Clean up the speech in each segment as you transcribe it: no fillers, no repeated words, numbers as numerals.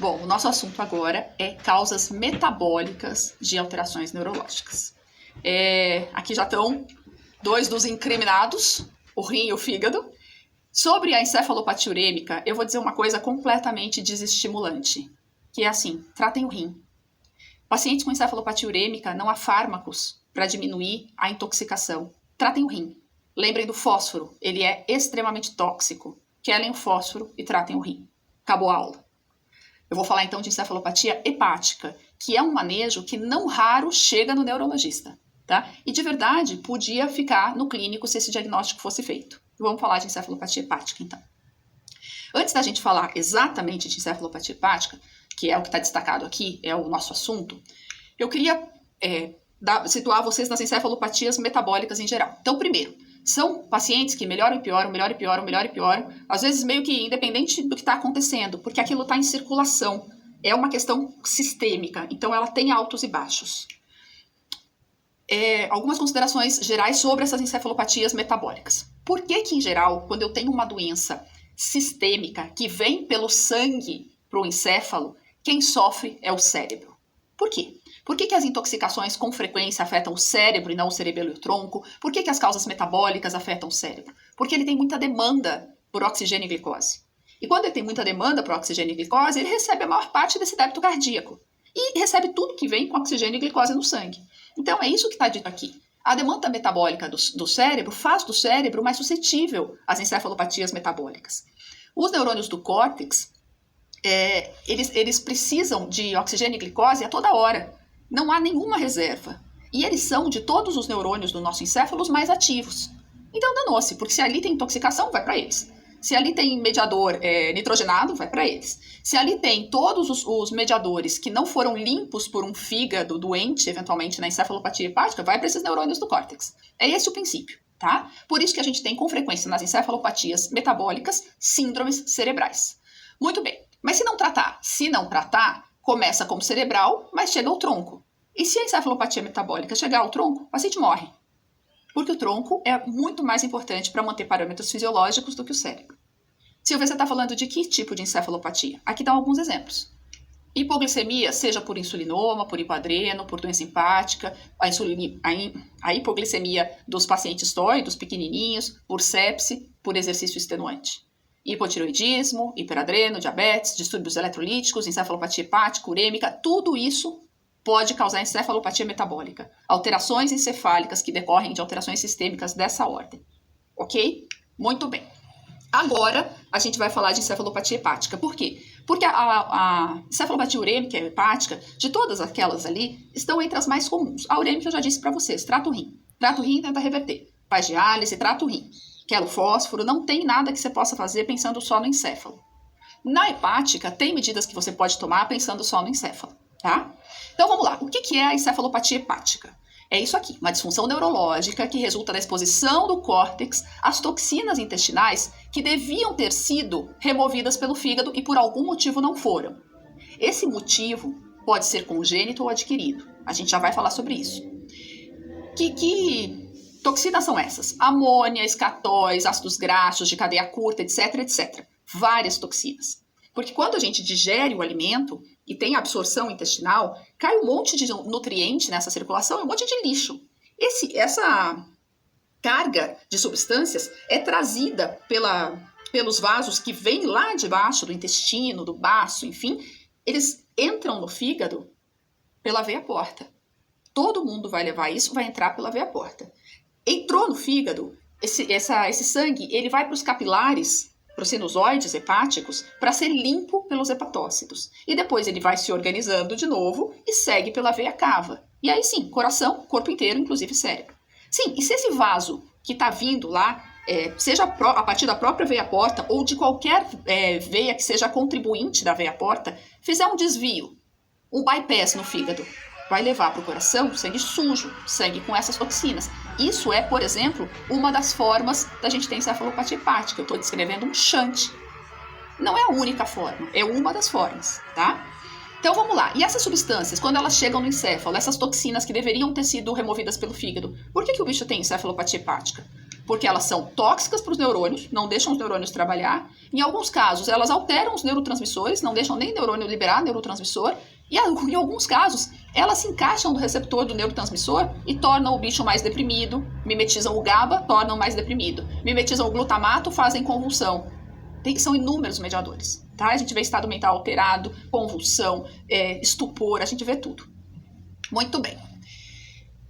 Bom, o nosso assunto agora é causas metabólicas de alterações neurológicas. Aqui já estão dois dos incriminados, o rim e o fígado. Sobre a encefalopatia urêmica, eu vou dizer uma coisa completamente desestimulante, que é assim, tratem o rim. Pacientes com encefalopatia urêmica, não há fármacos para diminuir a intoxicação. Tratem o rim. Lembrem do fósforo, ele é extremamente tóxico. Quelem o fósforo e tratem o rim. Acabou a aula. Eu vou falar então de encefalopatia hepática, que é um manejo que não raro chega no neurologista, tá? E de verdade podia ficar no clínico se esse diagnóstico fosse feito. Vamos falar de encefalopatia hepática então. Antes da gente falar exatamente de encefalopatia hepática, que é o que está destacado aqui, é o nosso assunto, eu queria situar vocês nas encefalopatias metabólicas em geral. Então, primeiro, são pacientes que melhoram e pioram, melhoram e pioram, melhoram e pioram, às vezes meio que independente do que está acontecendo, porque aquilo está em circulação. É uma questão sistêmica, então ela tem altos e baixos. Algumas considerações gerais sobre essas encefalopatias metabólicas. Por que que, em geral, quando eu tenho uma doença sistêmica que vem pelo sangue para o encéfalo, quem sofre é o cérebro? Por quê? Por que que as intoxicações com frequência afetam o cérebro e não o cerebelo e o tronco? Por que que as causas metabólicas afetam o cérebro? Porque ele tem muita demanda por oxigênio e glicose. E quando ele tem muita demanda por oxigênio e glicose, ele recebe a maior parte desse débito cardíaco. E recebe tudo que vem com oxigênio e glicose no sangue. Então é isso que está dito aqui. A demanda metabólica do cérebro faz do cérebro mais suscetível às encefalopatias metabólicas. Os neurônios do córtex, eles precisam de oxigênio e glicose a toda hora. Não há nenhuma reserva. E eles são, de todos os neurônios do nosso encéfalo, os mais ativos. Então danou-se, porque se ali tem intoxicação, vai para eles. Se ali tem mediador nitrogenado, vai para eles. Se ali tem todos os mediadores que não foram limpos por um fígado doente, eventualmente na encefalopatia hepática, vai para esses neurônios do córtex. É esse o princípio, tá? Por isso que a gente tem com frequência nas encefalopatias metabólicas síndromes cerebrais. Muito bem, mas se não tratar, começa como cerebral, mas chega ao tronco. E se a encefalopatia metabólica chegar ao tronco, o paciente morre. Porque o tronco é muito mais importante para manter parâmetros fisiológicos do que o cérebro. Silvia, você está falando de que tipo de encefalopatia? Aqui dão alguns exemplos. Hipoglicemia, seja por insulinoma, por hipoadreno, por doença hepática, a hipoglicemia dos pacientes toidos, pequenininhos, por sepse, por exercício extenuante. Hipotireoidismo, hiperadreno, diabetes, distúrbios eletrolíticos, encefalopatia hepática, urêmica, tudo isso pode causar encefalopatia metabólica. Alterações encefálicas que decorrem de alterações sistêmicas dessa ordem. Ok? Muito bem. Agora, a gente vai falar de encefalopatia hepática. Por quê? Porque a encefalopatia urêmica e hepática, de todas aquelas ali, estão entre as mais comuns. A urêmica eu já disse para vocês, trata o rim. Trata o rim e tenta reverter. Faz diálise, trata o rim. Quer o fósforo, não tem nada que você possa fazer pensando só no encéfalo. Na hepática, tem medidas que você pode tomar pensando só no encéfalo, tá? Então vamos lá, o que é a encefalopatia hepática? É isso aqui, uma disfunção neurológica que resulta da exposição do córtex às toxinas intestinais que deviam ter sido removidas pelo fígado e por algum motivo não foram. Esse motivo pode ser congênito ou adquirido. A gente já vai falar sobre isso. Que toxinas são essas? Amônia, escatóis, ácidos graxos de cadeia curta, etc, etc. Várias toxinas. Porque quando a gente digere o alimento e tem absorção intestinal, cai um monte de nutriente nessa circulação e um monte de lixo. Essa carga de substâncias é trazida pelos vasos que vêm lá de baixo do intestino, do baço, enfim, eles entram no fígado pela veia porta. Todo mundo vai levar isso, vai entrar pela veia porta. Entrou no fígado, esse sangue, ele vai para os capilares, para os sinusoides hepáticos, para ser limpo pelos hepatócitos. E depois ele vai se organizando de novo e segue pela veia cava. E aí sim, coração, corpo inteiro, inclusive cérebro. Sim, e se esse vaso que está vindo lá, seja a partir da própria veia porta ou de qualquer veia que seja contribuinte da veia porta, fizer um desvio, um bypass no fígado, vai levar para o coração sangue sujo, sangue com essas toxinas. Isso é, por exemplo, uma das formas da gente ter encefalopatia hepática. Eu estou descrevendo um shunt. Não é a única forma, é uma das formas, tá? Então vamos lá. E essas substâncias, quando elas chegam no encéfalo, essas toxinas que deveriam ter sido removidas pelo fígado, por que o bicho tem encefalopatia hepática? porque elas são tóxicas para os neurônios, não deixam os neurônios trabalhar. Em alguns casos, elas alteram os neurotransmissores, não deixam nem o neurônio liberar neurotransmissor. E em alguns casos, elas se encaixam no receptor do neurotransmissor e tornam o bicho mais deprimido, mimetizam o GABA, tornam mais deprimido. Mimetizam o glutamato, fazem convulsão. São inúmeros mediadores, tá? A gente vê estado mental alterado, convulsão, estupor, a gente vê tudo. Muito bem.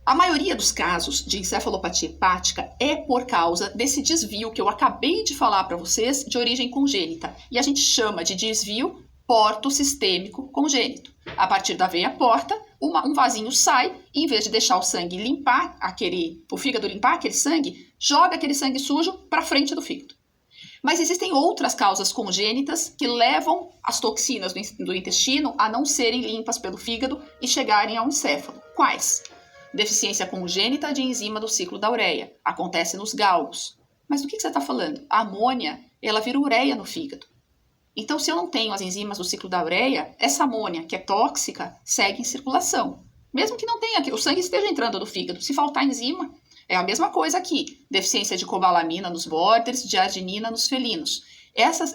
A maioria dos casos de encefalopatia hepática é por causa desse desvio que eu acabei de falar para vocês de origem congênita. E a gente chama de desvio portosistêmico congênito. A partir da veia porta, um vasinho sai e em vez de deixar o sangue limpar o fígado limpar aquele sangue, joga aquele sangue sujo para frente do fígado. Mas existem outras causas congênitas que levam as toxinas do intestino a não serem limpas pelo fígado e chegarem ao encéfalo. Quais? Deficiência congênita de enzima do ciclo da ureia. Acontece nos galgos. Mas do que você está falando? A amônia, ela vira ureia no fígado. Então, se eu não tenho as enzimas do ciclo da ureia, essa amônia, que é tóxica, segue em circulação. Mesmo que não tenha, que o sangue esteja entrando no fígado. Se faltar enzima, é a mesma coisa aqui. Deficiência de cobalamina nos borders, de arginina nos felinos. Essas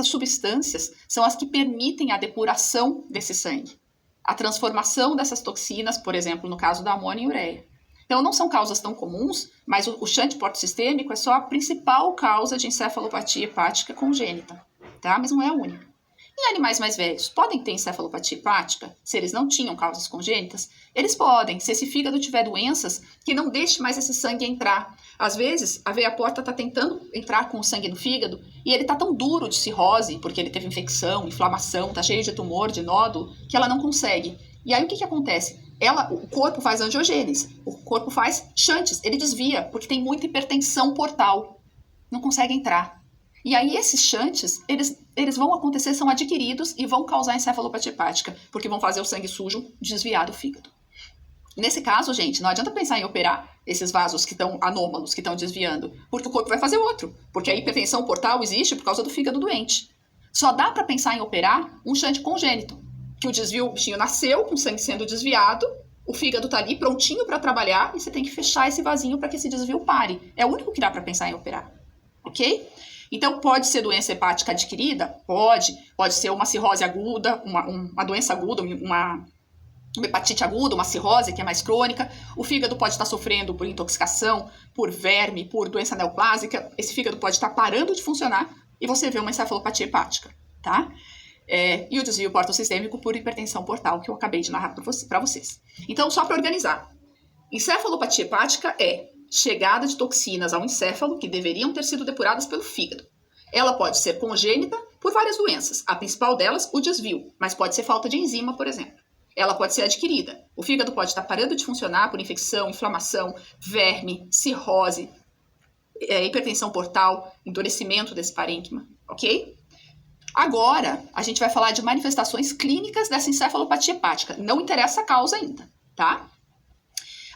substâncias são as que permitem a depuração desse sangue. A transformação dessas toxinas, por exemplo, no caso da amônia e ureia. Então, não são causas tão comuns, mas o shunt portosistêmico é só a principal causa de encefalopatia hepática congênita, tá? Mas não é a única. Em animais mais velhos, podem ter encefalopatia hepática? Se eles não tinham causas congênitas? Eles podem, se esse fígado tiver doenças que não deixe mais esse sangue entrar. Às vezes, a veia porta está tentando entrar com o sangue no fígado e ele está tão duro de cirrose, porque ele teve infecção, inflamação, está cheio de tumor, de nódulo, que ela não consegue. E aí o que acontece? O corpo faz angiogênese, o corpo faz shunts, ele desvia, porque tem muita hipertensão portal. Não consegue entrar. E aí esses shunts, eles vão acontecer, são adquiridos e vão causar encefalopatia hepática, porque vão fazer o sangue sujo desviar do fígado. Nesse caso, gente, não adianta pensar em operar esses vasos que estão anômalos, que estão desviando, porque o corpo vai fazer outro, porque a hipertensão portal existe por causa do fígado doente. Só dá para pensar em operar um shunt congênito, que o bichinho nasceu com o sangue sendo desviado, o fígado está ali prontinho para trabalhar e você tem que fechar esse vasinho para que esse desvio pare. É o único que dá para pensar em operar, ok? Então, pode ser doença hepática adquirida? Pode ser uma cirrose aguda, uma doença aguda, uma hepatite aguda, uma cirrose que é mais crônica. O fígado pode estar sofrendo por intoxicação, por verme, por doença neoplásica. Esse fígado pode estar parando de funcionar e você vê uma encefalopatia hepática, tá? E o desvio portosistêmico por hipertensão portal, que eu acabei de narrar para vocês. Então, só para organizar. Encefalopatia hepática é chegada de toxinas ao encéfalo que deveriam ter sido depuradas pelo fígado. Ela pode ser congênita por várias doenças. A principal delas, o desvio, mas pode ser falta de enzima, por exemplo. Ela pode ser adquirida. O fígado pode estar parando de funcionar por infecção, inflamação, verme, cirrose, hipertensão portal, endurecimento desse parênquima, ok? Agora, a gente vai falar de manifestações clínicas dessa encefalopatia hepática. Não interessa a causa ainda, tá?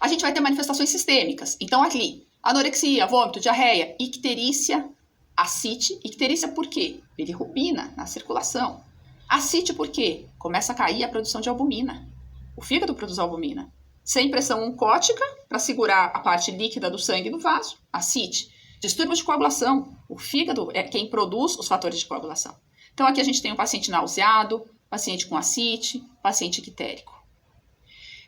A gente vai ter manifestações sistêmicas. Então, aqui, anorexia, vômito, diarreia, icterícia, ascite. Icterícia por quê? Bilirrubina na circulação. Ascite por quê? Começa a cair a produção de albumina. O fígado produz albumina. Sem pressão oncótica, para segurar a parte líquida do sangue no vaso. Ascite. Distúrbios de coagulação. O fígado é quem produz os fatores de coagulação. Então, aqui a gente tem um paciente nauseado, paciente com ascite, paciente ictérico.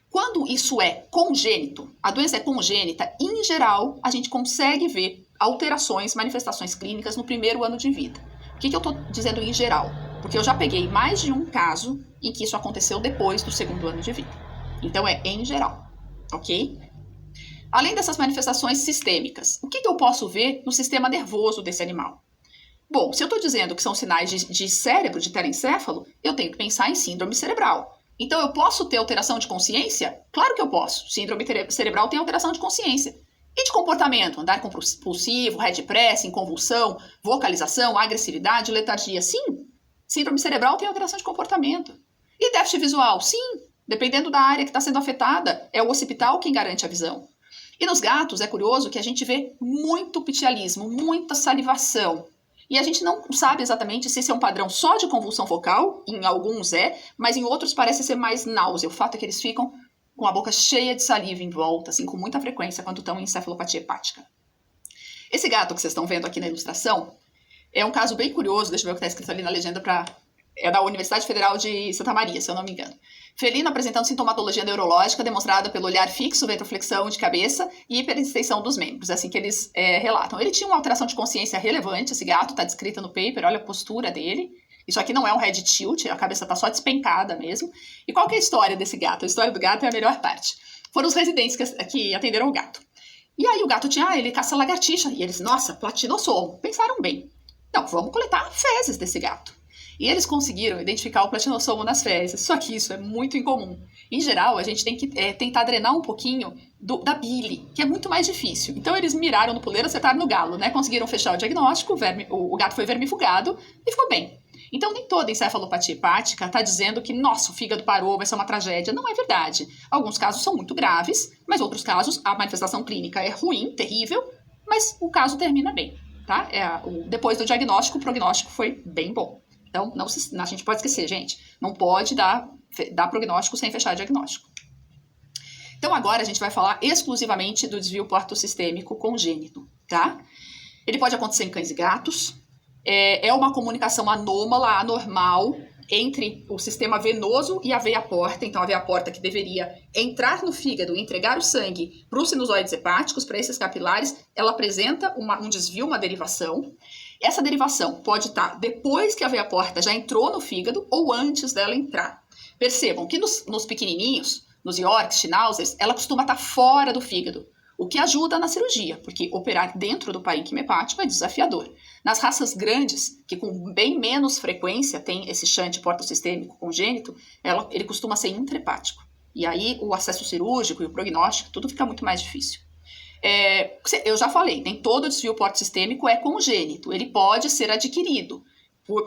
Quando isso é congênito, a doença é congênita, em geral, a gente consegue ver alterações, manifestações clínicas no primeiro ano de vida. Por que eu estou dizendo em geral? Porque eu já peguei mais de um caso em que isso aconteceu depois do segundo ano de vida. Então, é em geral, ok? Além dessas manifestações sistêmicas, o que eu posso ver no sistema nervoso desse animal? Bom, se eu estou dizendo que são sinais de cérebro, de telencéfalo, eu tenho que pensar em síndrome cerebral. Então, eu posso ter alteração de consciência? Claro que eu posso. Síndrome cerebral tem alteração de consciência. E de comportamento? Andar compulsivo, head pressing, convulsão, vocalização, agressividade, letargia? Sim. Síndrome cerebral tem alteração de comportamento. E déficit visual? Sim. Dependendo da área que está sendo afetada, é o occipital quem garante a visão. E nos gatos, é curioso que a gente vê muito pitialismo, muita salivação. E a gente não sabe exatamente se esse é um padrão só de convulsão focal, em alguns mas em outros parece ser mais náusea. O fato é que eles ficam com a boca cheia de saliva em volta, assim, com muita frequência quando estão em encefalopatia hepática. Esse gato que vocês estão vendo aqui na ilustração é um caso bem curioso, deixa eu ver o que está escrito ali na legenda é da Universidade Federal de Santa Maria, se eu não me engano. Felino apresentando sintomatologia neurológica demonstrada pelo olhar fixo, ventroflexão de cabeça e hiperextensão dos membros, é assim que eles relatam. Ele tinha uma alteração de consciência relevante, esse gato está descrita no paper, olha a postura dele. Isso aqui não é um head tilt, a cabeça está só despencada mesmo. E qual que é a história desse gato? A história do gato é a melhor parte. Foram os residentes que atenderam o gato. E aí o gato tinha, ele caça lagartixa. E eles, nossa, platinossomo. Pensaram bem. Não, vamos coletar fezes desse gato. E eles conseguiram identificar o platinossomo nas fezes. Só que isso é muito incomum. Em geral, a gente tem que tentar drenar um pouquinho da bile, que é muito mais difícil. Então eles miraram no puleiro, acertaram no galo, né? Conseguiram fechar o diagnóstico, o gato foi vermifugado e ficou bem. Então nem toda encefalopatia hepática está dizendo que, nossa, o fígado parou, vai ser uma tragédia. Não é verdade. Alguns casos são muito graves, mas outros casos a manifestação clínica é ruim, terrível, mas o caso termina bem, tá? Depois do diagnóstico, o prognóstico foi bem bom. Então, a gente pode esquecer, gente. Não pode dar prognóstico sem fechar diagnóstico. Então, agora a gente vai falar exclusivamente do desvio portosistêmico congênito, tá? Ele pode acontecer em cães e gatos. É uma comunicação anômala, anormal, entre o sistema venoso e a veia porta. Então, a veia porta que deveria entrar no fígado e entregar o sangue para os sinusoides hepáticos, para esses capilares, ela apresenta um desvio, uma derivação. Essa derivação pode estar depois que a veia porta já entrou no fígado ou antes dela entrar. Percebam que nos pequenininhos, nos Yorks, Schnauzers, ela costuma estar fora do fígado, o que ajuda na cirurgia, porque operar dentro do parênquima hepático é desafiador. Nas raças grandes, que com bem menos frequência tem esse shunt portosistêmico congênito, ele costuma ser intrahepático. E aí o acesso cirúrgico e o prognóstico, tudo fica muito mais difícil. Eu já falei, nem todo desvio portosistêmico é congênito, ele pode ser adquirido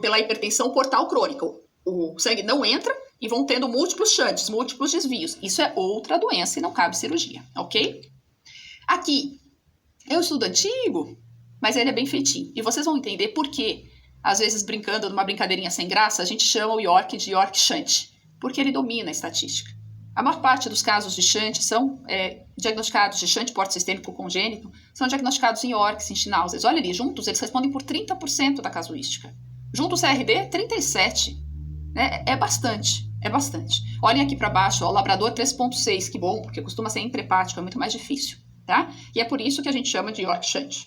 pela hipertensão portal crônica. O sangue não entra e vão tendo múltiplos shunts, múltiplos desvios. Isso é outra doença e não cabe cirurgia, ok? Aqui, é um estudo antigo, mas ele é bem feitinho. E vocês vão entender por que, às vezes brincando numa brincadeirinha sem graça, a gente chama o York de York Shunt, porque ele domina a estatística. A maior parte dos casos de shunt são diagnosticados de shunt portosistêmico congênito, são diagnosticados em Yorks, em Schnauzers. Olha ali, juntos eles respondem por 30% da casuística. Junto o CRD, 37%. Né? É bastante. Olhem aqui para baixo, ó, o Labrador 3.6, que bom, porque costuma ser intrahepático, é muito mais difícil. Tá? E é por isso que a gente chama de York Shunt.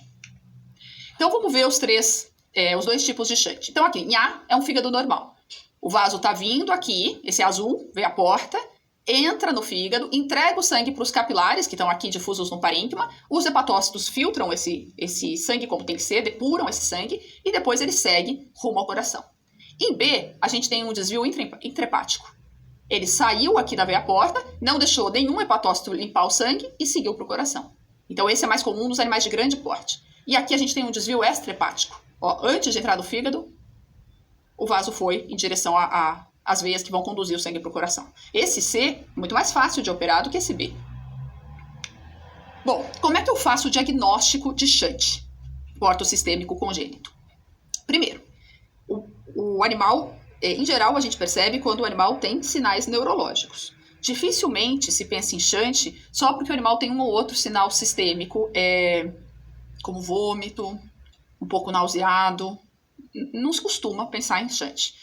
Então vamos ver os dois tipos de shunt. Então aqui, em A é um fígado normal. O vaso está vindo aqui, esse azul, vê a porta, entra no fígado, entrega o sangue para os capilares, que estão aqui difusos no parênquima, os hepatócitos filtram esse sangue como tem que ser, depuram esse sangue, e depois ele segue rumo ao coração. Em B, a gente tem um desvio intrahepático. Ele saiu aqui da veia porta, não deixou nenhum hepatócito limpar o sangue e seguiu para o coração. Então esse é mais comum nos animais de grande porte. E aqui a gente tem um desvio extrahepático. Ó, antes de entrar no fígado, o vaso foi em direção às veias que vão conduzir o sangue para o coração. Esse C é muito mais fácil de operar do que esse B. Bom, como é que eu faço o diagnóstico de shunt portosistêmico congênito? Primeiro, o animal, em geral, a gente percebe quando o animal tem sinais neurológicos. Dificilmente se pensa em shunt só porque o animal tem um ou outro sinal sistêmico, como vômito, um pouco nauseado. Não se costuma pensar em shunt.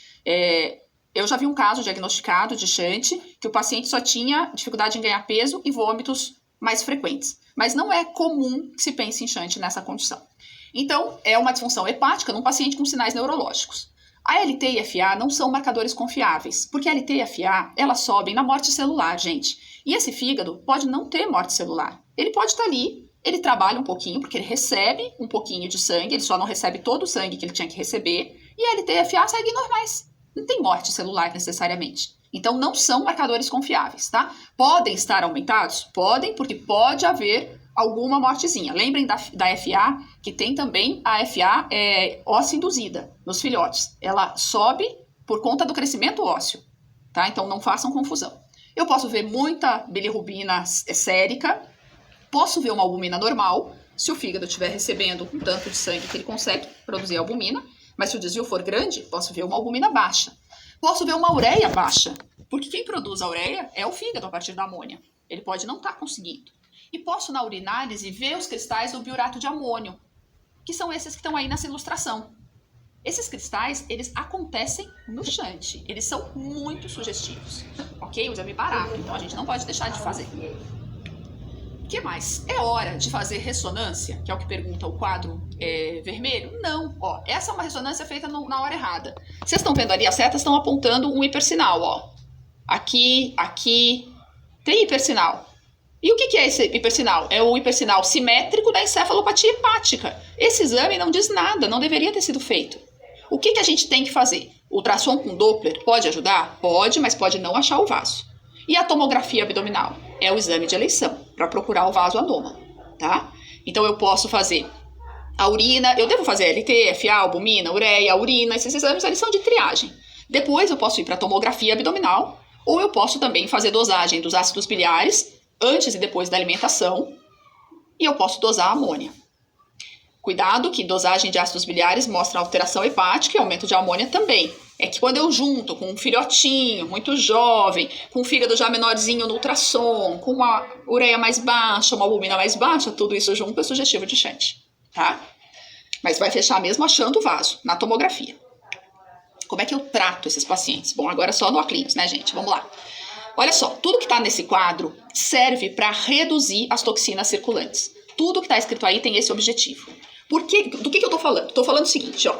Eu já vi um caso diagnosticado de shunt que o paciente só tinha dificuldade em ganhar peso e vômitos mais frequentes. Mas não é comum que se pense em shunt nessa condição. Então, é uma disfunção hepática num paciente com sinais neurológicos. A LT e FA não são marcadores confiáveis, porque a LT e FA, elas sobem na morte celular, gente. E esse fígado pode não ter morte celular. Ele pode estar ali, ele trabalha um pouquinho, porque ele recebe um pouquinho de sangue, ele só não recebe todo o sangue que ele tinha que receber, e a LT e FA seguem normais. Não tem morte celular necessariamente. Então, não são marcadores confiáveis, tá? Podem estar aumentados? Podem, porque pode haver alguma mortezinha. Lembrem da FA, que tem também a FA óssea induzida nos filhotes. Ela sobe por conta do crescimento ósseo, tá? Então não façam confusão. Eu posso ver muita bilirrubina sérica, posso ver uma albumina normal, se o fígado estiver recebendo um tanto de sangue que ele consegue produzir albumina, mas se o desvio for grande, posso ver uma albumina baixa. Posso ver uma ureia baixa, porque quem produz a ureia é o fígado a partir da amônia. Ele pode não estar conseguindo. E posso, na urinálise, ver os cristais do biurato de amônio. que são esses que estão aí nessa ilustração. Esses cristais, eles acontecem no shunt. Eles são muito sugestivos, ok? O exame barato, então a gente não pode deixar de fazer. O que mais? É hora de fazer ressonância, que é o que pergunta o quadro vermelho? Não, ó, essa é uma ressonância feita na hora errada. Vocês estão vendo ali, as setas estão apontando um hipersinal, ó. Aqui, aqui, tem hipersinal. E o que é esse hipersinal? É o hipersinal simétrico da encefalopatia hepática. Esse exame não diz nada, não deveria ter sido feito. O que a gente tem que fazer? O ultrassom com Doppler pode ajudar? Pode, mas pode não achar o vaso. E a tomografia abdominal? É o exame de eleição, para procurar o vaso anômalo, tá? Então eu posso fazer a urina, eu devo fazer LT, FA, albumina, ureia, urina, esses exames eles são de triagem. Depois eu posso ir para a tomografia abdominal, ou eu posso também fazer dosagem dos ácidos biliares, antes e depois da alimentação, e eu posso dosar a amônia. Cuidado que dosagem de ácidos biliares mostra alteração hepática e aumento de amônia também. É que quando eu junto com um filhotinho muito jovem, com um fígado já menorzinho no ultrassom, com uma ureia mais baixa, uma albumina mais baixa, tudo isso junto é sugestivo de shunt, tá? Mas vai fechar mesmo achando o vaso, na tomografia. Como é que eu trato esses pacientes? Bom, agora só no óculos, né, gente? Vamos lá. Olha só, tudo que está nesse quadro serve para reduzir as toxinas circulantes. Tudo que está escrito aí tem esse objetivo. Do que eu estou falando? Estou falando o seguinte, ó.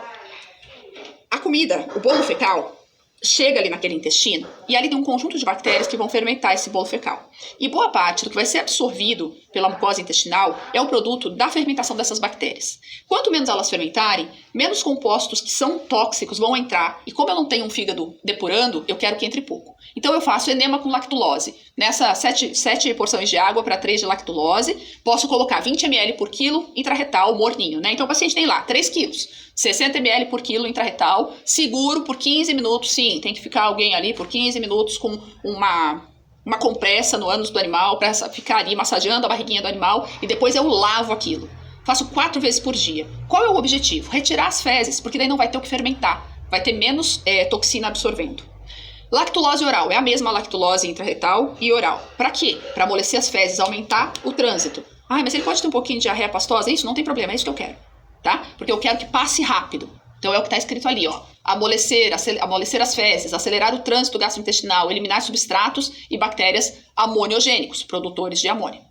A comida, o bolo fecal, chega ali naquele intestino e ali tem um conjunto de bactérias que vão fermentar esse bolo fecal. E boa parte do que vai ser absorvido pela mucosa intestinal é o produto da fermentação dessas bactérias. Quanto menos elas fermentarem, menos compostos que são tóxicos vão entrar. E como eu não tenho um fígado depurando, eu quero que entre pouco. Então eu faço enema com lactulose. Nessa 7 porções de água para 3 de lactulose, posso colocar 20 ml por quilo intrarretal morninho, né? Então o paciente tem lá 3 quilos, 60 ml por quilo intrarretal, seguro por 15 minutos, sim, tem que ficar alguém ali por 15 minutos com uma compressa no ânus do animal para ficar ali massageando a barriguinha do animal e depois eu lavo aquilo. Faço 4 vezes por dia. Qual é o objetivo? Retirar as fezes, porque daí não vai ter o que fermentar, vai ter menos toxina absorvendo. Lactulose oral, é a mesma lactulose intrarretal e oral. Para quê? Para amolecer as fezes, aumentar o trânsito. Ah, mas ele pode ter um pouquinho de diarreia pastosa? Isso não tem problema, é isso que eu quero, tá? Porque eu quero que passe rápido. Então é o que está escrito ali, ó. Amolecer as fezes, acelerar o trânsito gastrointestinal, eliminar substratos e bactérias amoniogênicos, produtores de amônia.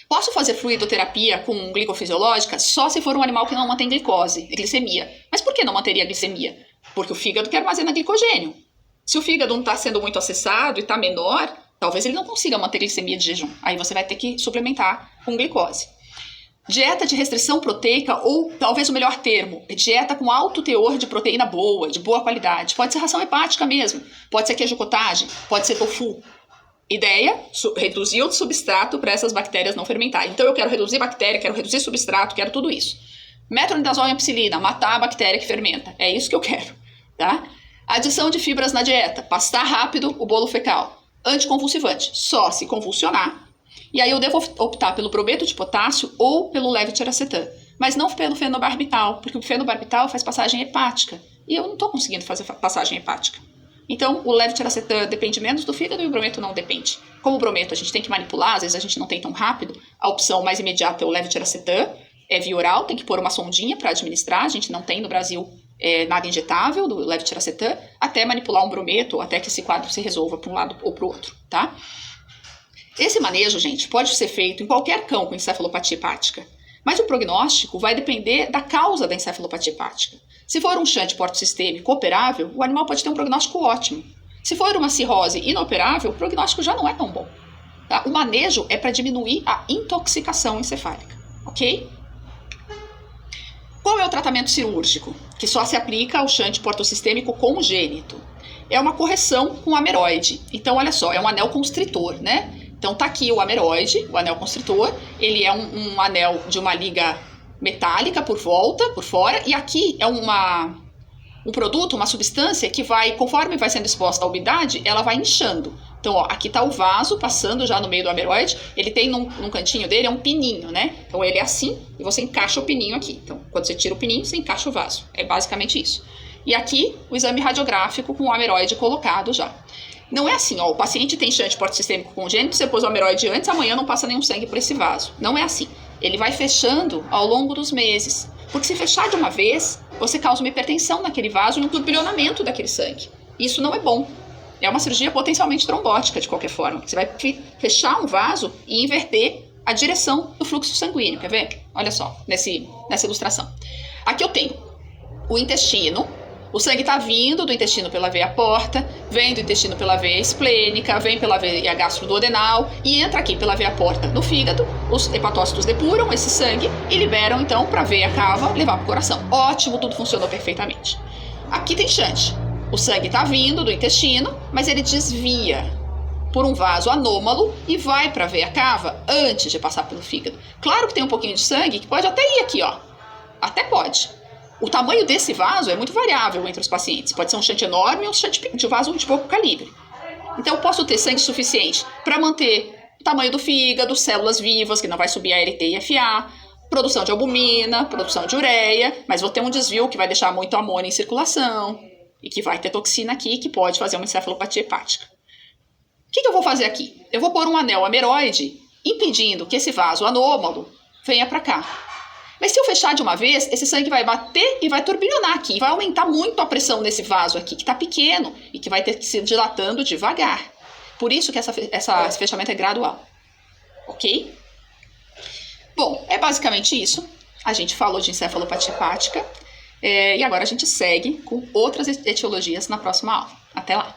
Posso fazer fluidoterapia com glicofisiológica só se for um animal que não mantém glicemia. Mas por que não manteria glicemia? Porque o fígado que armazena glicogênio. Se o fígado não está sendo muito acessado e está menor, talvez ele não consiga manter glicemia de jejum. Aí você vai ter que suplementar com glicose. Dieta de restrição proteica ou, talvez o melhor termo, dieta com alto teor de proteína boa, de boa qualidade. Pode ser ração hepática mesmo, pode ser queijo cottage, pode ser tofu. Ideia, reduzir o substrato para essas bactérias não fermentarem. Então eu quero reduzir bactéria, quero reduzir substrato, quero tudo isso. Metronidazol e ampicilina, matar a bactéria que fermenta. É isso que eu quero, tá? Adição de fibras na dieta, pastar rápido o bolo fecal. Anticonvulsivante, só se convulsionar. E aí eu devo optar pelo brometo de potássio ou pelo levetiracetam. Mas não pelo fenobarbital, porque o fenobarbital faz passagem hepática. E eu não estou conseguindo fazer passagem hepática. Então o levetiracetam depende menos do fígado e o brometo não depende. Como o brometo a gente tem que manipular, às vezes a gente não tem tão rápido, a opção mais imediata é o levetiracetam. É via oral, tem que pôr uma sondinha para administrar. A gente não tem no Brasil nada injetável do levetiracetam, até manipular um brometo, até que esse quadro se resolva para um lado ou para o outro, tá? Esse manejo, gente, pode ser feito em qualquer cão com encefalopatia hepática, mas o prognóstico vai depender da causa da encefalopatia hepática. Se for um shunt portosistêmico operável, o animal pode ter um prognóstico ótimo. Se for uma cirrose inoperável, o prognóstico já não é tão bom. Tá? O manejo é para diminuir a intoxicação encefálica, ok? Qual é o tratamento cirúrgico? Que só se aplica ao shunt portosistêmico congênito. É uma correção com ameroide. Então, olha só, é um anel constritor, né? Então, tá aqui o ameroide, o anel constritor. Ele é um anel de uma liga metálica por volta, por fora. E aqui é um produto, uma substância que vai, conforme vai sendo exposta à umidade, ela vai inchando. Então, ó, aqui tá o vaso passando já no meio do ameroide. Ele tem num cantinho dele, é um pininho, né? Então, ele é assim e você encaixa o pininho aqui. Então, quando você tira o pininho, você encaixa o vaso. É basicamente isso. E aqui, o exame radiográfico com o ameroide colocado já. Não é assim, ó, o paciente tem shunt portosistêmico congênito, você pôs o ameroide antes, amanhã não passa nenhum sangue por esse vaso. Não é assim. ele vai fechando ao longo dos meses. Porque se fechar de uma vez, você causa uma hipertensão naquele vaso e um turbilhonamento daquele sangue. Isso não é bom. É uma cirurgia potencialmente trombótica, de qualquer forma. Você vai fechar um vaso e inverter a direção do fluxo sanguíneo. Quer ver? Olha só, nessa ilustração. Aqui eu tenho o intestino. O sangue está vindo do intestino pela veia porta, vem do intestino pela veia esplênica, vem pela veia gastroduodenal e entra aqui pela veia porta no fígado. Os hepatócitos depuram esse sangue e liberam então para a veia cava levar para o coração. Ótimo, tudo funcionou perfeitamente. Aqui tem shunt. O sangue está vindo do intestino, mas ele desvia por um vaso anômalo e vai para a veia cava antes de passar pelo fígado. Claro que tem um pouquinho de sangue que pode até ir aqui, ó. Até pode. O tamanho desse vaso é muito variável entre os pacientes. Pode ser um shunt enorme ou um shunt de vaso de pouco calibre. Então eu posso ter sangue suficiente para manter o tamanho do fígado, células vivas, que não vai subir ALT e FA, produção de albumina, produção de ureia, mas vou ter um desvio que vai deixar muito amônia em circulação e que vai ter toxina aqui que pode fazer uma encefalopatia hepática. O que eu vou fazer aqui? Eu vou pôr um anel ameroide impedindo que esse vaso anômalo venha para cá. Mas se eu fechar de uma vez, esse sangue vai bater e vai turbilhonar aqui. Vai aumentar muito a pressão nesse vaso aqui, que está pequeno e que vai ter que se dilatando devagar. Por isso que esse fechamento é gradual. Ok? Bom, é basicamente isso. A gente falou de encefalopatia hepática. E agora a gente segue com outras etiologias na próxima aula. Até lá!